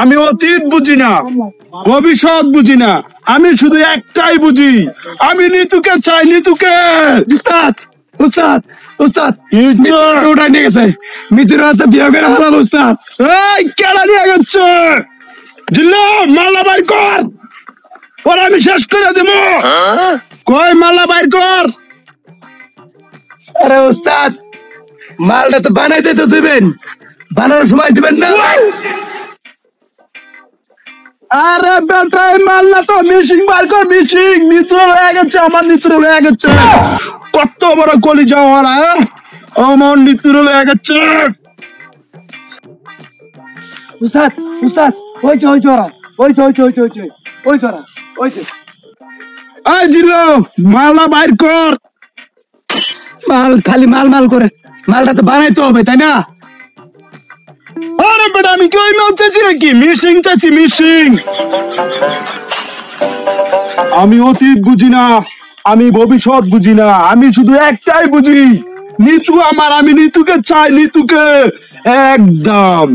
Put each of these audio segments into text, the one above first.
আমি অতীত বুঝি না, ভবিষ্যৎ বুঝি না, আমি শুধু একটাই বুঝি, আমি নিতুকে চাই, নিতুকে। উস্তাদ উস্তাদ উস্তাদ ওটা নিয়ে গেছে, মিতুর হাতে বিয়ে করে ফেলাম উস্তাদ। এই কেডা নিয়ে গেছে? জিল্লু মাল্লা বাইর কর, ওরা আমি শেষ করে দেবো। কই মাল্লা বাইর কর। আরে উস্তাদ, মালটা তো বানাইতে তো দিবেন, বানানোর সময় দিবেন না। আরে বেটাই মাল্লা তো মিশিং বাইর কর, মিশিং। নিতুর হয়ে গেছে, আমার নিতুর হয়ে গেছে। কত বড় কলি যাওয়া, আমার নিতুর হয়ে গেছে। উস্তাদ উস্তাদ, ওইছে ওইছে ওরা, ওইছে ওইছে ওইছে ওইছে ওইছে ওরা, ওইছে। এই জিল্লু মাল্লা বাইর কর। মাল খালি মাল মাল করে, মালটা তো বানাইতে হবে তাই না? আরে বেটা আমি কি ওই মাল চাইছি নাকি? মিশিং চাইছি, মিশিং। আমি অতীত বুঝি না, আমি ভবিষ্যৎ বুঝি না, আমি শুধু একটাই বুঝি, নিতু আমার, আমি নিতুকে চাই, নিতুকে একদম।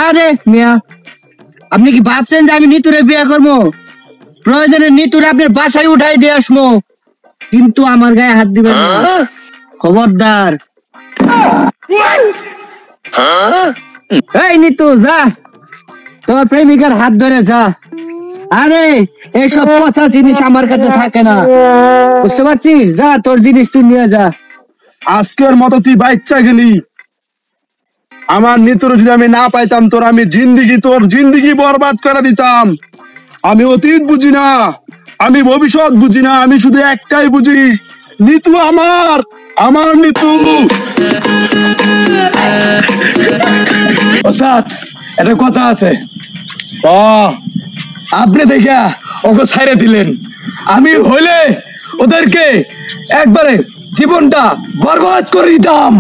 আরে মিয়া, আপনি কি ভাবছেন যে আমি নিতুরে বিয়ে করবো? প্রয়োজনে নিতুরে আপনার বাসায় উঠাই দিয়ে আসবো, কিন্তু আমার গায়ে হাত দিবেন না, খবরদার। এই নিতু যা, তোর প্রেমিকার হাত ধরে যা। আরে এইসব পচা জিনিস আমার কাছে থাকে না, বুঝতে পারছিস? যা, তোর জিনিস তুই নিয়ে যা। আজকের মতো তুই বাচ্চা গেলি, আমার নিতুর যদি আমি না পাইতাম, তোর আমি জিন্দিগি, তোর জিন্দিগি বরবাদ করে দিতাম। আমি অতীত বুঝি না, আমি ভবিষ্যৎ বুঝি না, আমি শুধু একটাই বুঝি, নিতু আমার, আমার নিতু। ওস্তাদ, একটা কথা আছে, আপনি দেখা ওকে ছাইরে দিলেন, আমি হইলে ওদেরকে একবারে জীবনটা বরবাদ করে দিতাম।